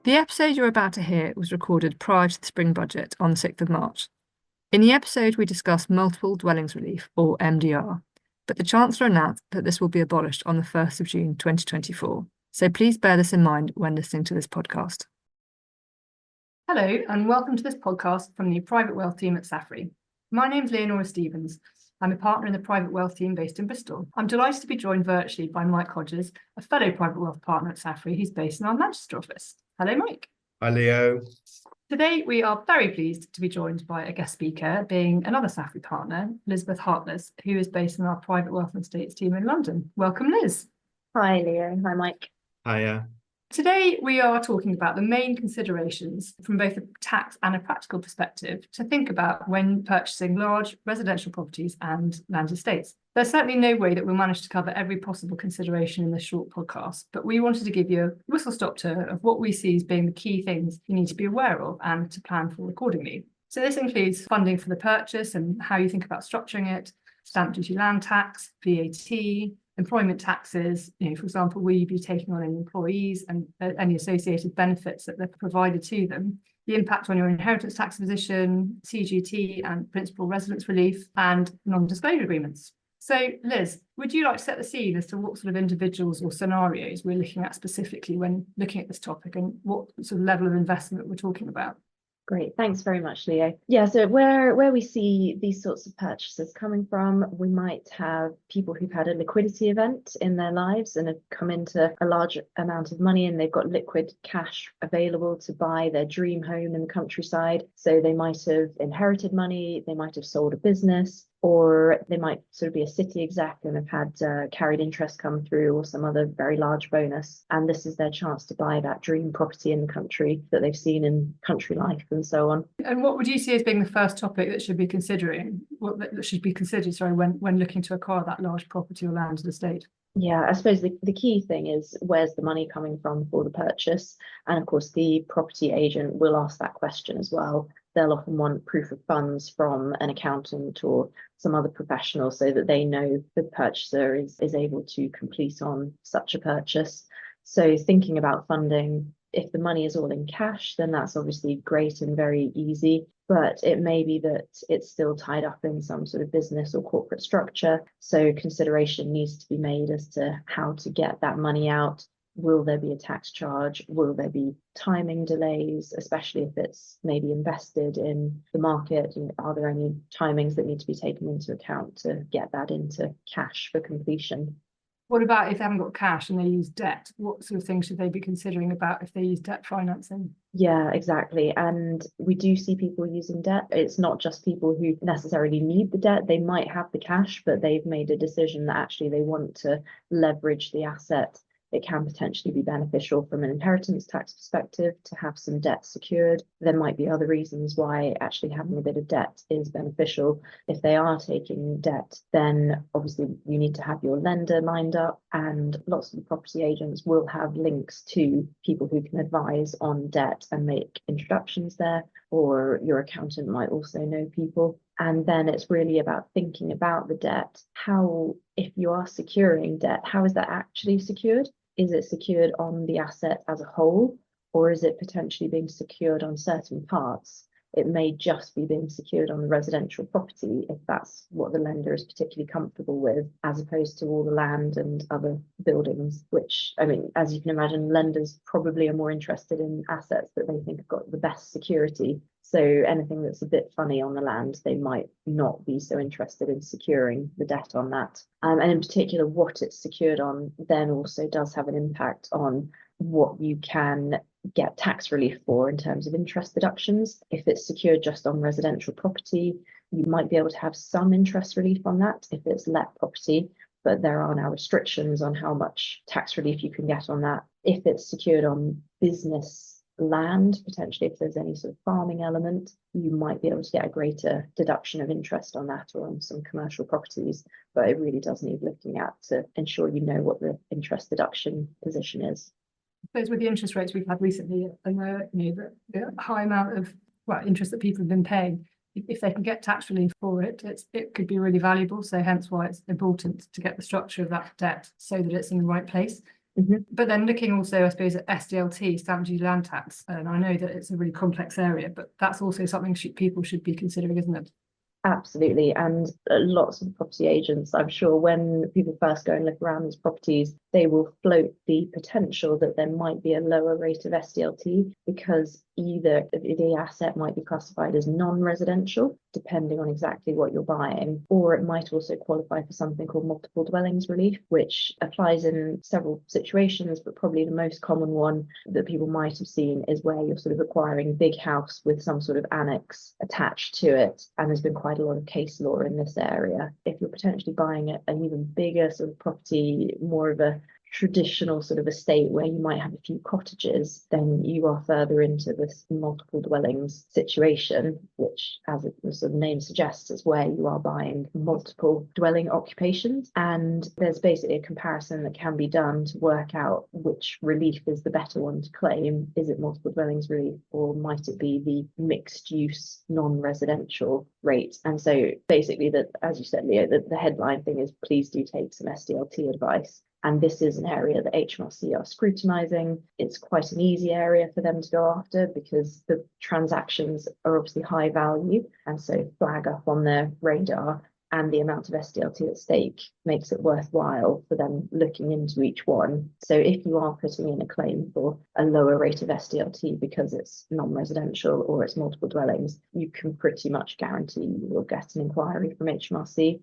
The episode you're about to hear was recorded prior to the spring budget on the 6th of March. In the episode, we discussed multiple dwellings relief, or MDR, but the Chancellor announced that this will be abolished on the 1st of June 2024. So please bear this in mind when listening to this podcast. Hello, and welcome to this podcast from the Private Wealth team at Saffery. My name's Leonora Stevens. I'm a partner in the Private Wealth team based in Bristol. I'm delighted to be joined virtually by Mike Hodges, a fellow Private Wealth partner at Saffery who's based in our Manchester office. Hello, Mike. Hi, Leo. Today, we are very pleased to be joined by a guest speaker, being another Saffery partner, Elizabeth Hartless, who is based in our Private Wealth and Estates team in London. Welcome, Liz. Hi, Leo. Hi, Mike. Hiya. Today, we are talking about the main considerations from both a tax and a practical perspective to think about when purchasing large residential properties and land estates. There's certainly no way that we'll manage to cover every possible consideration in this short podcast, but we wanted to give you a whistle-stop tour of what we see as being the key things you need to be aware of and to plan for accordingly. So this includes funding for the purchase and how you think about structuring it, stamp duty land tax, VAT, employment taxes, for example, will you be taking on any employees and any associated benefits that they're provided to them, the impact on your inheritance tax position, CGT and principal residence relief, and non-disclosure agreements. So, Liz, would you like to set the scene as to what sort of individuals or scenarios we're looking at specifically when looking at this topic and what sort of level of investment we're talking about? Great. Thanks very much, Leo. Yeah, so where we see these sorts of purchases coming from, we might have people who've had a liquidity event in their lives and have come into a large amount of money and they've got liquid cash available to buy their dream home in the countryside. So they might have inherited money, they might have sold a business, or they might sort of be a city exec and have had carried interest come through or some other very large bonus. And this is their chance to buy that dream property in the country that they've seen in country life and so on. And what would you see as being the first topic that should be considered, when looking to acquire that large property or land estate? Yeah, I suppose the key thing is where's the money coming from for the purchase? And of course, the property agent will ask that question as well. They'll often want proof of funds from an accountant or some other professional so that they know the purchaser is able to complete on such a purchase. So thinking about funding, if the money is all in cash, then that's obviously great and very easy. But it may be that it's still tied up in some sort of business or corporate structure. So consideration needs to be made as to how to get that money out. Will there be a tax charge? Will there be timing delays, especially if it's maybe invested in the market? And are there any timings that need to be taken into account to get that into cash for completion? What about if they haven't got cash and they use debt? What sort of things should they be considering about if they use debt financing? Yeah, exactly. And we do see people using debt. It's not just people who necessarily need the debt. They might have the cash, but they've made a decision that actually they want to leverage the asset. It can potentially be beneficial from an inheritance tax perspective to have some debt secured. There might be other reasons why actually having a bit of debt is beneficial. If they are taking debt, then obviously you need to have your lender lined up, and lots of the property agents will have links to people who can advise on debt and make introductions there, or your accountant might also know people. And then it's really about thinking about the debt. How, if you are securing debt, how is that actually secured? Is it secured on the asset as a whole, or is it potentially being secured on certain parts? It may just be being secured on the residential property if that's what the lender is particularly comfortable with, as opposed to all the land and other buildings, which, I mean, as you can imagine, lenders probably are more interested in assets that they think have got the best security. So anything that's a bit funny on the land, they might not be so interested in securing the debt on that. And in particular, what it's secured on then also does have an impact on what you can get tax relief for in terms of interest deductions. If it's secured just on residential property, you might be able to have some interest relief on that if it's let property, but there are now restrictions on how much tax relief you can get on that. If it's secured on business land, potentially if there's any sort of farming element, you might be able to get a greater deduction of interest on that or on some commercial properties, but it really does need looking at to ensure you know what the interest deduction position is. I suppose with the interest rates we've had recently and the high amount of interest that people have been paying, if they can get tax relief for it, it could be really valuable. So hence why it's important to get the structure of that debt so that it's in the right place. But then looking also, I suppose, at SDLT, stamp duty land tax, and I know that it's a really complex area, but that's also something people should be considering, isn't it? Absolutely. And lots of property agents, I'm sure when people first go and look around these properties, they will float the potential that there might be a lower rate of SDLT because either the asset might be classified as non-residential, depending on exactly what you're buying, or it might also qualify for something called multiple dwellings relief, which applies in several situations, but probably the most common one that people might have seen is where you're sort of acquiring a big house with some sort of annex attached to it. And there's been quite a lot of case law in this area. If you're potentially buying an even bigger sort of property, more of a traditional sort of estate where you might have a few cottages, then you are further into this multiple dwellings situation, which, as the sort of name suggests, is where you are buying multiple dwelling occupations. And there's basically a comparison that can be done to work out which relief is the better one to claim. Is it multiple dwellings relief, or might it be the mixed use non-residential rate? And so basically, that, as you said, Leo, the headline thing is please do take some SDLT advice. And this is an area that HMRC are scrutinising. It's quite an easy area for them to go after because the transactions are obviously high value and so flag up on their radar, and the amount of SDLT at stake makes it worthwhile for them looking into each one. So if you are putting in a claim for a lower rate of SDLT because it's non-residential or it's multiple dwellings, you can pretty much guarantee you will get an inquiry from HMRC.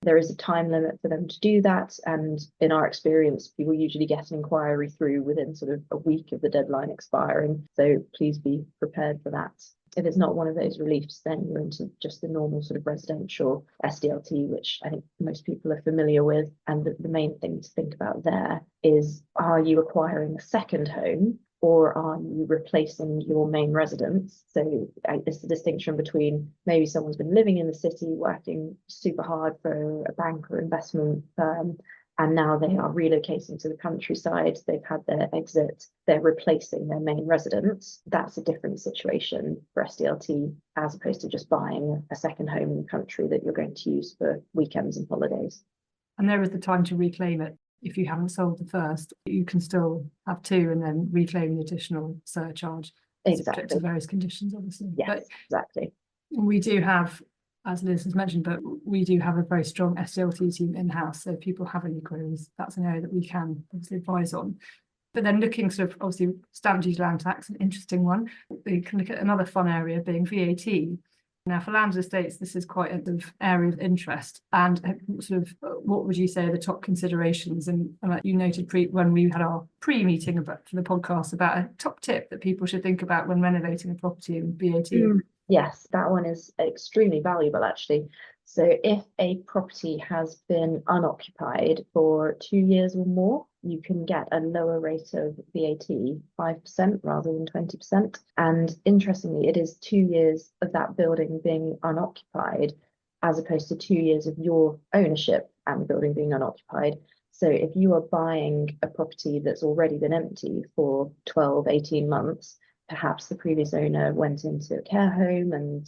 There is a time limit for them to do that, and in our experience, people usually get an inquiry through within sort of a week of the deadline expiring. So please be prepared for that. If it's not one of those reliefs, then you're into just the normal sort of residential SDLT, which I think most people are familiar with. And the main thing to think about there is, are you acquiring a second home, or are you replacing your main residence? So it's the distinction between maybe someone's been living in the city, working super hard for a bank or investment firm, and now they are relocating to the countryside. They've had their exit. They're replacing their main residence. That's a different situation for SDLT, as opposed to just buying a second home in the country that you're going to use for weekends and holidays. And there is the time to reclaim it. If you haven't sold the first, you can still have two and then reclaim the additional surcharge. Exactly. Subject to various conditions, obviously. Yes, but exactly. We do have, as Liz has mentioned, but we do have a very strong SDLT team in-house. So if people have any queries, that's an area that we can obviously advise on. But then looking sort of, obviously, stamp duty land tax, an interesting one. We can look at another fun area being VAT. Now, for land estates, this is quite an area of interest. And sort of, what would you say are the top considerations? And like you noted when we had our pre-meeting for the podcast, about a top tip that people should think about when renovating a property in VAT. Yes, that one is extremely valuable, actually. So if a property has been unoccupied for 2 years or more, you can get a lower rate of VAT, 5% rather than 20%. And interestingly, it is 2 years of that building being unoccupied, as opposed to 2 years of your ownership and the building being unoccupied. So if you are buying a property that's already been empty for 12, 18 months, perhaps the previous owner went into a care home and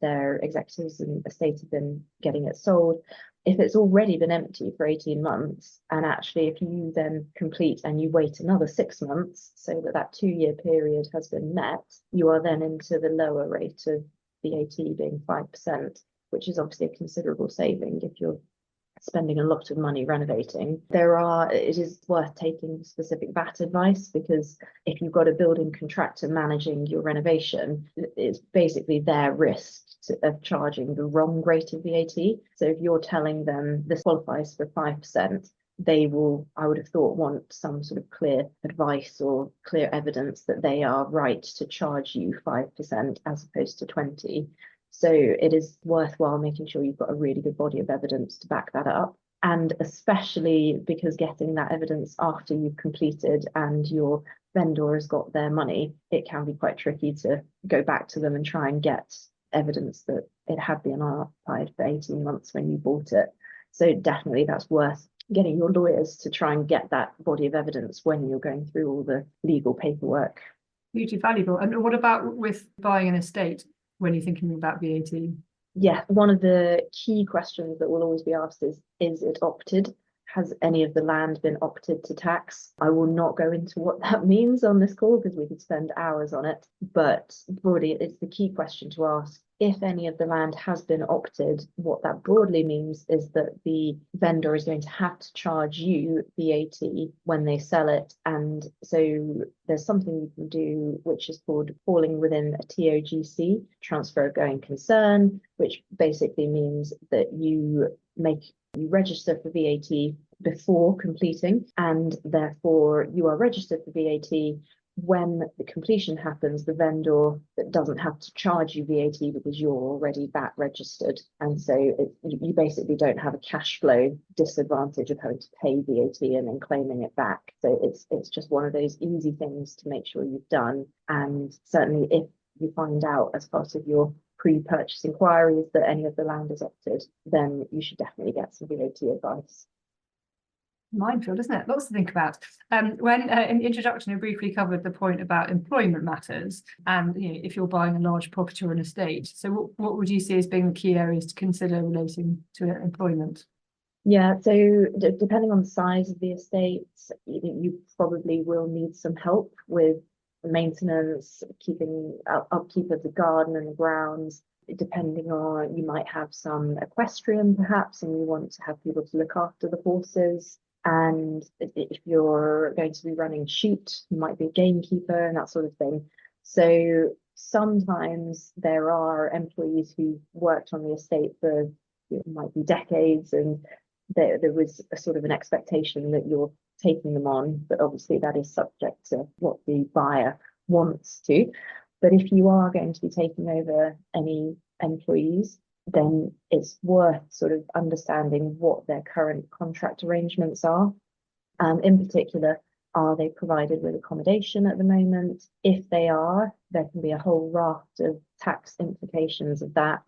their executives and estate have been getting it sold. If it's already been empty for 18 months, and actually if you then complete and you wait another 6 months so that 2 year period has been met, you are then into the lower rate of VAT being 5%, which is obviously a considerable saving if you're spending a lot of money renovating. It is worth taking specific VAT advice, because if you've got a building contractor managing your renovation, it's basically their risk of charging the wrong rate of VAT. So if you're telling them this qualifies for 5%, they will, I would have thought, want some sort of clear advice or clear evidence that they are right to charge you 5% as opposed to 20%. So it is worthwhile making sure you've got a really good body of evidence to back that up. And especially because getting that evidence after you've completed and your vendor has got their money, it can be quite tricky to go back to them and try and get evidence that it had been unoccupied for 18 months when you bought it. So definitely that's worth getting your lawyers to try and get that body of evidence when you're going through all the legal paperwork. Hugely valuable. And what about with buying an estate when you're thinking about VAT? Yeah, one of the key questions that will always be asked is it opted? has any of the land been opted to tax? I will not go into what that means on this call because we could spend hours on it, but broadly, it's the key question to ask. If any of the land has been opted, what that broadly means is that the vendor is going to have to charge you VAT when they sell it. And so there's something you can do which is called falling within a TOGC, transfer of going concern, which basically means that you register for VAT before completing, and therefore you are registered for VAT. When the completion happens, the vendor doesn't have to charge you VAT because you're already VAT registered. And so you basically don't have a cash flow disadvantage of having to pay VAT and then claiming it back. So it's just one of those easy things to make sure you've done. And certainly if you find out as part of your pre-purchase inquiries that any of the land is opted, then you should definitely get some VAT advice. Minefield, isn't it? Lots to think about. When in the introduction, I briefly covered the point about employment matters, and if you're buying a large property or an estate. So what would you see as being the key areas to consider relating to employment? Yeah, so depending on the size of the estate, you probably will need some help with maintenance, keeping upkeep of the garden and the grounds. Depending on, you might have some equestrian perhaps, and you want to have people to look after the horses. And if you're going to be running shoot, you might be a gamekeeper and that sort of thing. So sometimes there are employees who worked on the estate for it might be decades, and there was a sort of an expectation that you're taking them on, but obviously that is subject to what the buyer wants to. But if you are going to be taking over any employees, then it's worth sort of understanding what their current contract arrangements are. In particular, are they provided with accommodation at the moment? If they are, there can be a whole raft of tax implications of that.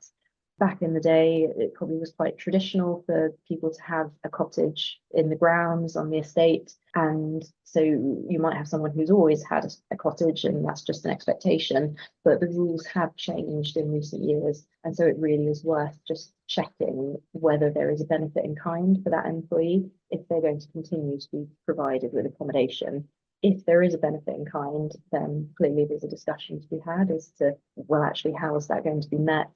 Back in the day, it probably was quite traditional for people to have a cottage in the grounds on the estate. And so you might have someone who's always had a cottage and that's just an expectation, but the rules have changed in recent years. And so it really is worth just checking whether there is a benefit in kind for that employee if they're going to continue to be provided with accommodation. If there is a benefit in kind, then clearly there's a discussion to be had as to, well, actually, how is that going to be met?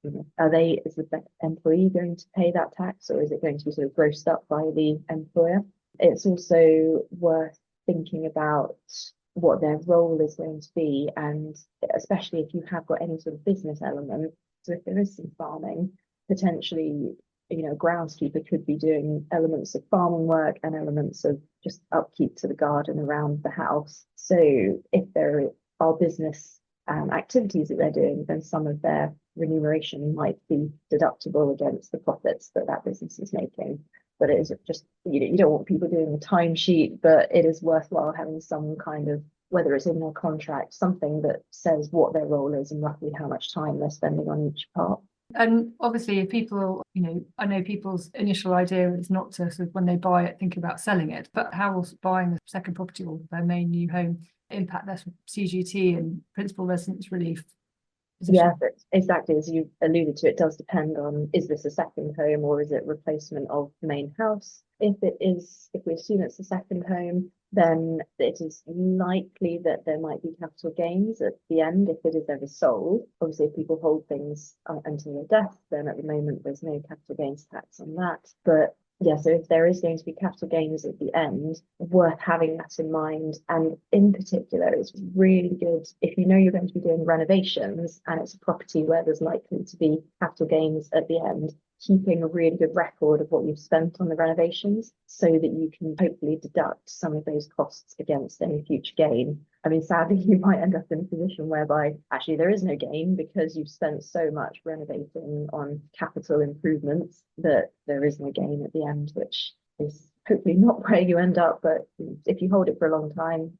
Is the employee going to pay that tax, or is it going to be sort of grossed up by the employer? It's also worth thinking about what their role is going to be, and especially if you have got any sort of business element. So if there is some farming, potentially, a groundskeeper could be doing elements of farming work and elements of just upkeep to the garden around the house. So if there are business activities that they're doing, then some of their remuneration might be deductible against the profits that business is making. But it is just, you don't want people doing a timesheet, but it is worthwhile having some kind of, whether it's in their contract, something that says what their role is and roughly how much time they're spending on each part. And obviously, if people, I know people's initial idea is not to sort of, when they buy it, think about selling it, but how will buying a second property or their main new home impact their CGT and principal residence relief position? Yeah, exactly. As you alluded to, it does depend on, is this a second home or is it replacement of the main house? If we assume it's a second home, then it is likely that there might be capital gains at the end if it is ever sold. Obviously, if people hold things until their death, then at the moment there's no capital gains tax on that. But yeah, so if there is going to be capital gains at the end, worth having that in mind. And in particular, it's really good if you know you're going to be doing renovations and it's a property where there's likely to be capital gains at the end, keeping a really good record of what you've spent on the renovations so that you can hopefully deduct some of those costs against any future gain. I mean, sadly, you might end up in a position whereby actually there is no gain because you've spent so much renovating on capital improvements that there is no gain at the end, which is hopefully not where you end up. But if you hold it for a long time,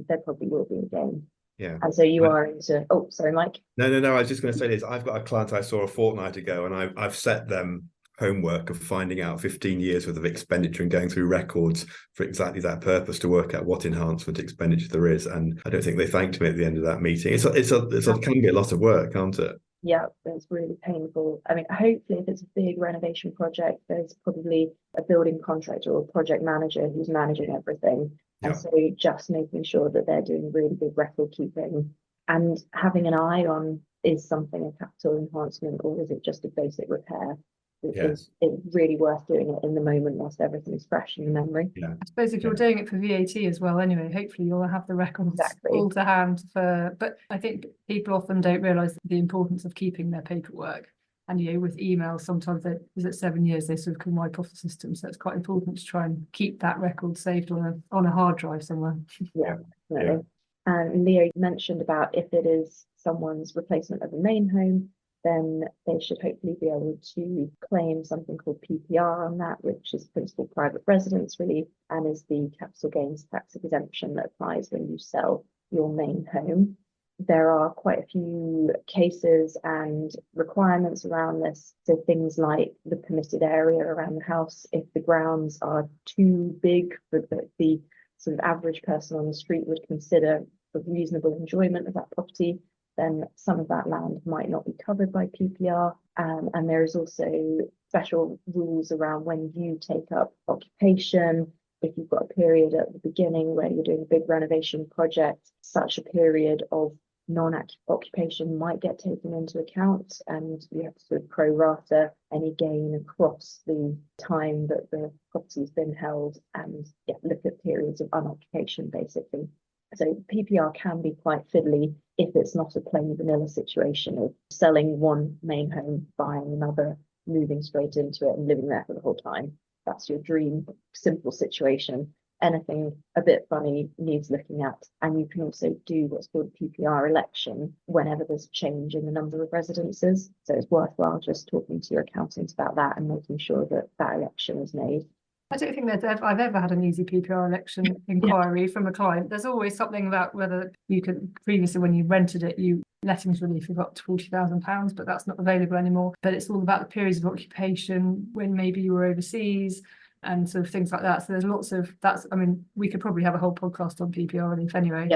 there probably will be a gain. Yeah. And so you are into, oh, sorry, Mike. No. I was just going to say this. I've got a client I saw a fortnight ago, and I've set them homework of finding out 15 years worth of expenditure and going through records for exactly that purpose to work out what enhancement expenditure there is. And I don't think they thanked me at the end of that meeting. It can be a lot of work, can't it? Yeah, it's really painful. I mean, hopefully if it's a big renovation project, there's probably a building contractor or project manager who's managing everything. And Yeah. so just making sure that they're doing really good record keeping and having an eye on, is something a capital enhancement or is it just a basic repair? Yes. It's really worth doing it in the moment whilst everything's fresh in the memory. Yeah. I suppose if you're doing it for VAT as well, anyway, hopefully you'll have the records Exactly. all to hand for, but I think people often don't realise the importance of keeping their paperwork. And with emails, sometimes is it 7 years, they sort of can wipe off the system. So it's quite important to try and keep that record saved on a hard drive somewhere. Yeah, definitely. And Leo mentioned about if it is someone's replacement of a main home, then they should hopefully be able to claim something called PPR on that, which is principal private residence relief, and is the capital gains tax exemption that applies when you sell your main home. There are quite a few cases and requirements around this. So things like the permitted area around the house, if the grounds are too big for the sort of average person on the street would consider for reasonable enjoyment of that property, then some of that land might not be covered by PPR. And there is also special rules around when you take up occupation. If you've got a period at the beginning where you're doing a big renovation project, such a period of non-occupation might get taken into account, and you have to sort of pro rata any gain across the time that the property's been held and look at periods of unoccupation basically. So PPR can be quite fiddly if it's not a plain vanilla situation of selling one main home, buying another, moving straight into it and living there for the whole time. That's your dream simple situation. Anything a bit funny needs looking at, and you can also do what's called a PPR election whenever there's a change in the number of residences. So it's worthwhile just talking to your accountant about that and making sure that that election is made. I don't think I've ever had an easy PPR election inquiry from a client. There's always something about whether you could, previously when you rented it, you lettings relief of up to £40,000, but that's not available anymore. But it's all about the periods of occupation, when maybe you were overseas and sort of things like that. So there's lots of that's. I mean, we could probably have a whole podcast on PPR relief anyway,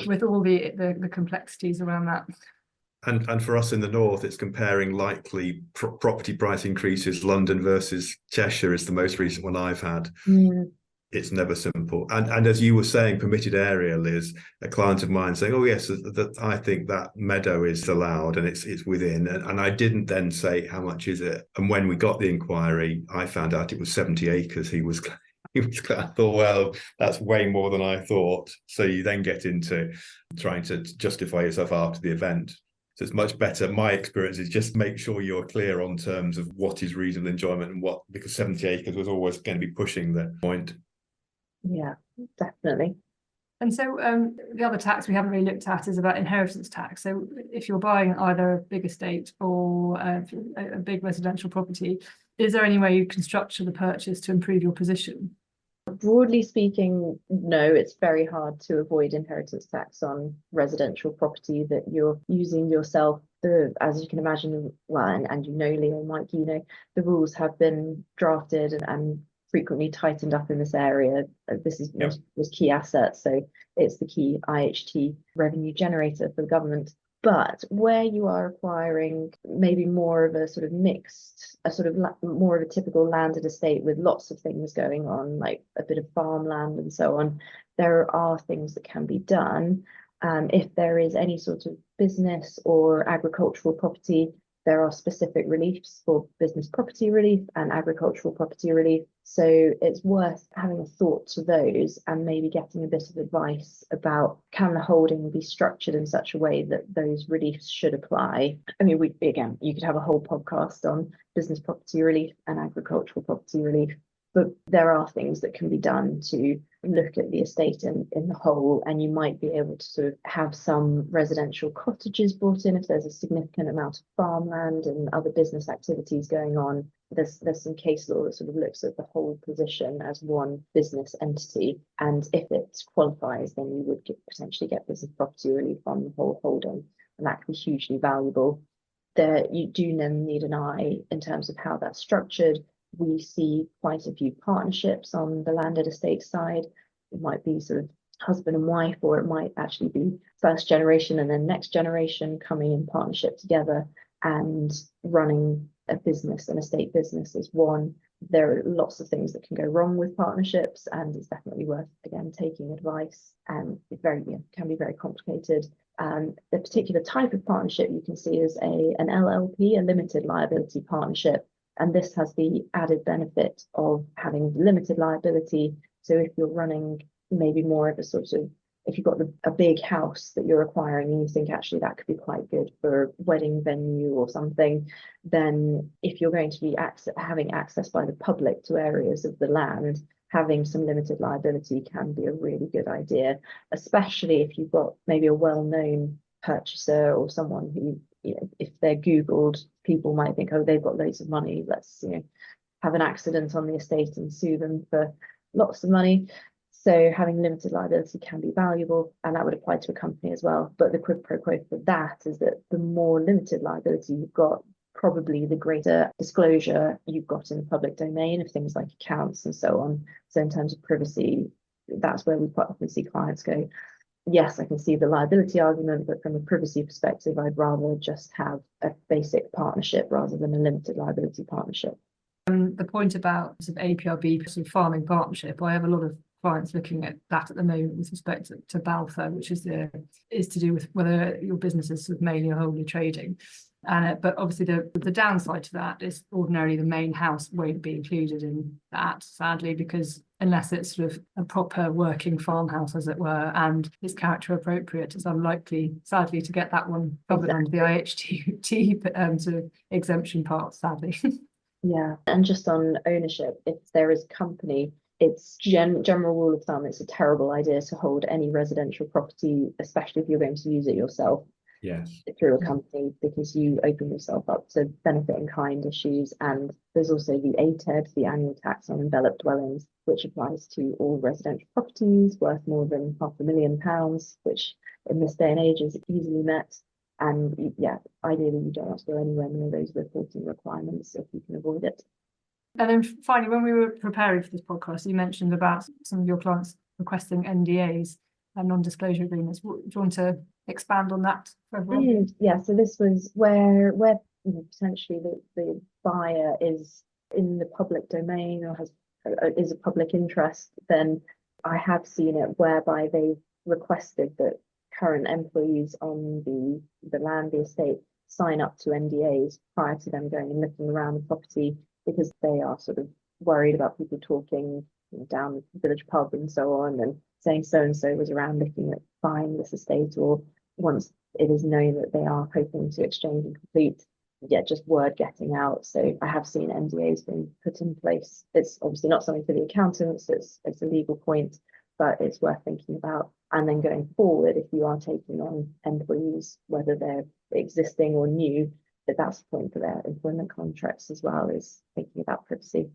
with all the complexities around that. And for us in the north, it's comparing likely property price increases. London versus Cheshire is the most recent one I've had. It's never simple. And as you were saying, permitted area, Liz, a client of mine saying, "Oh yes, that I think that meadow is allowed and it's within." And I didn't then say how much is it. And when we got the inquiry, I found out it was 70 acres. He was I thought, well, that's way more than I thought. So you then get into trying to justify yourself after the event. So it's much better. My experience is just make sure you're clear on terms of what is reasonable enjoyment and what, because 70 acres was always going to be pushing the point. Yeah, definitely. And so the other tax we haven't really looked at is about inheritance tax. So if you're buying either a big estate or a big residential property, is there any way you can structure the purchase to improve your position? Broadly speaking, no, it's very hard to avoid inheritance tax on residential property that you're using yourself. As you can imagine, well, and Leo and Mike, the rules have been drafted and frequently tightened up in this area. This is was key assets, so it's the key IHT revenue generator for the government. But where you are acquiring maybe more of a sort of mixed, more of a typical landed estate with lots of things going on, like a bit of farmland and so on, there are things that can be done. If there is any sort of business or agricultural property, there are specific reliefs for business property relief and agricultural property relief. So it's worth having a thought to those and maybe getting a bit of advice about, can the holding be structured in such a way that those reliefs should apply? I mean, you could have a whole podcast on business property relief and agricultural property relief, but there are things that can be done to look at the estate in the whole, and you might be able to sort of have some residential cottages brought in if there's a significant amount of farmland and other business activities going on. There's some case law that sort of looks at the whole position as one business entity, and if it qualifies, then you would potentially get business property relief on the whole holding, and that could be hugely valuable. You do then need an eye in terms of how that's structured. We see quite a few partnerships on the landed estate side. It might be sort of husband and wife, or it might actually be first generation and then next generation coming in partnership together and running a business, an estate business as one. There are lots of things that can go wrong with partnerships, and it's definitely worth, again, taking advice. And it can be very complicated. The particular type of partnership you can see is an LLP, a limited liability partnership. And this has the added benefit of having limited liability. So if you're running maybe more of a sort of, if you've got a big house that you're acquiring and you think actually that could be quite good for a wedding venue or something, then if you're going to be having access by the public to areas of the land, having some limited liability can be a really good idea, especially if you've got maybe a well-known purchaser or someone who, if they're Googled, people might think, oh, they've got loads of money, let's have an accident on the estate and sue them for lots of money. So having limited liability can be valuable, and that would apply to a company as well. But the quid pro quo for that is that the more limited liability you've got, probably the greater disclosure you've got in the public domain of things like accounts and so on. So in terms of privacy, that's where we quite often see clients go, yes, I can see the liability argument, but from a privacy perspective, I'd rather just have a basic partnership rather than a limited liability partnership. The point about sort of APRB, sort of farming partnership, I have a lot of clients looking at that at the moment with respect to Balfour, which is to do with whether your business is sort of mainly or wholly trading. And but obviously the downside to that is ordinarily the main house won't be included in that, sadly, because unless it's sort of a proper working farmhouse, as it were, and it's character appropriate, it's unlikely, sadly, to get that one covered under the IHT sort of exemption part, sadly. Yeah, and just on ownership, if there is company, it's general rule of thumb, it's a terrible idea to hold any residential property, especially if you're going to use it yourself. Yes. Through a company, because you open yourself up to benefit in kind issues. And there's also the ATED, the annual tax on enveloped dwellings, which applies to all residential properties worth more than £500,000, which in this day and age is easily met. And yeah, ideally you don't have to go anywhere near those reporting requirements if you can avoid it. And then finally, when we were preparing for this podcast, you mentioned about some of your clients requesting NDAs and non-disclosure agreements. Do you want to expand on that for everyone? Yeah, so this was where potentially the buyer is in the public domain or is a public interest. Then I have seen it whereby they've requested that current employees on the land, the estate, sign up to NDAs prior to them going and looking around the property, because they are sort of worried about people talking down the village pub and so on, and saying so and so was around looking at buying this estate, or once it is known that they are hoping to exchange and complete, just word getting out. So I have seen NDAs being put in place. It's obviously not something for the accountants, it's a legal point, but it's worth thinking about. And then going forward, if you are taking on employees, whether they're existing or new, that's the point for their employment contracts as well, is thinking about privacy.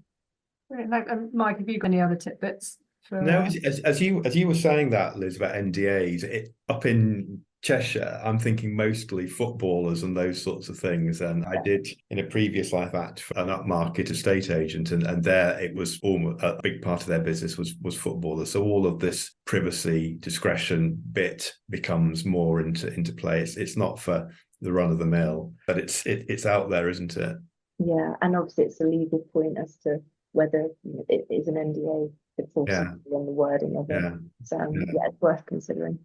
Mike, have you got any other tidbits? No, as you were saying that, Liz, about NDAs, up in Cheshire, I'm thinking mostly footballers and those sorts of things. And I did, in a previous life, act for an upmarket estate agent, and there it was almost a big part of their business was footballers. So all of this privacy discretion bit becomes more into play. It's not for the run of the mill, but it's out there, isn't it? Yeah, and obviously it's a legal point as to whether it is an NDA. It's also on the wording of it. So it's worth considering.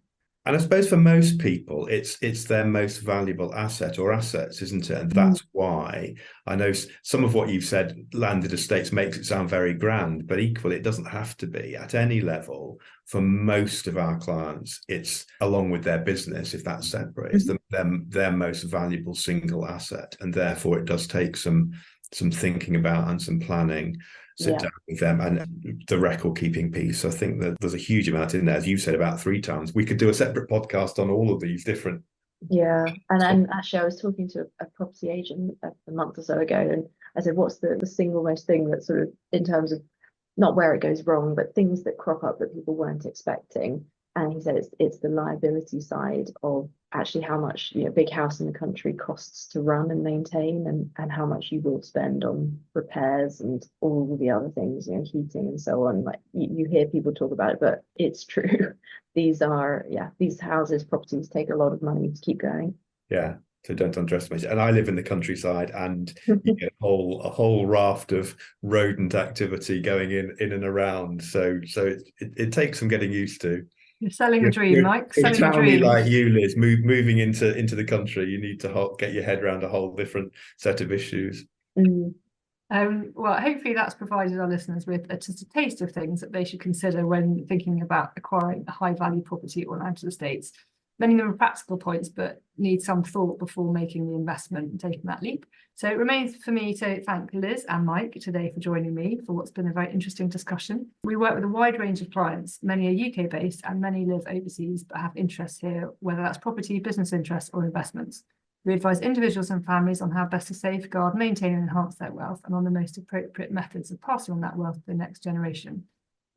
And I suppose for most people, it's their most valuable asset or assets, isn't it? And that's why I know some of what you've said, landed estates, makes it sound very grand, but equally, it doesn't have to be at any level. For most of our clients, it's along with their business, if that's separate, it's their most valuable single asset. And therefore, it does take some thinking about and some planning. Sit down with them and the record keeping piece. I think that there's a huge amount in there, as you said, about 3 times. We could do a separate podcast on all of these different. Yeah, and actually, I was talking to a property agent a month or so ago, and I said, "What's the single most thing that sort of, in terms of not where it goes wrong, but things that crop up that people weren't expecting?" And he said it's the liability side of actually how much, you know, a big house in the country costs to run and maintain, and how much you will spend on repairs and all the other things, you know, heating and so on. Like you hear people talk about it, but it's true. These houses, properties take a lot of money to keep going. Yeah. So don't underestimate it. And I live in the countryside, and you get a whole raft of rodent activity going in and around. So it takes some getting used to. You're selling a dream, Mike. Selling a dream. Like you, Liz, moving into the country, you need to get your head around a whole different set of issues. Well, hopefully that's provided our listeners with just a taste of things that they should consider when thinking about acquiring a high value property or land estates. Many of them are practical points, but need some thought before making the investment and taking that leap. So it remains for me to thank Liz and Mike today for joining me for what's been a very interesting discussion. We work with a wide range of clients. Many are UK based and many live overseas, but have interests here, whether that's property, business interests or investments. We advise individuals and families on how best to safeguard, maintain and enhance their wealth, and on the most appropriate methods of passing on that wealth to the next generation.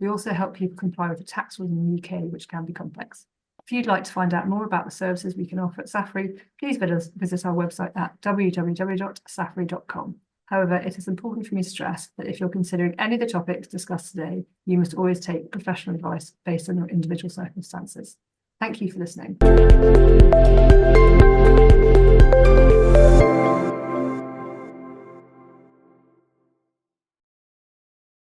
We also help people comply with the tax rules in the UK, which can be complex. If you'd like to find out more about the services we can offer at Saffery, please visit our website at www.saffery.com. However, it is important for me to stress that if you're considering any of the topics discussed today, you must always take professional advice based on your individual circumstances. Thank you for listening.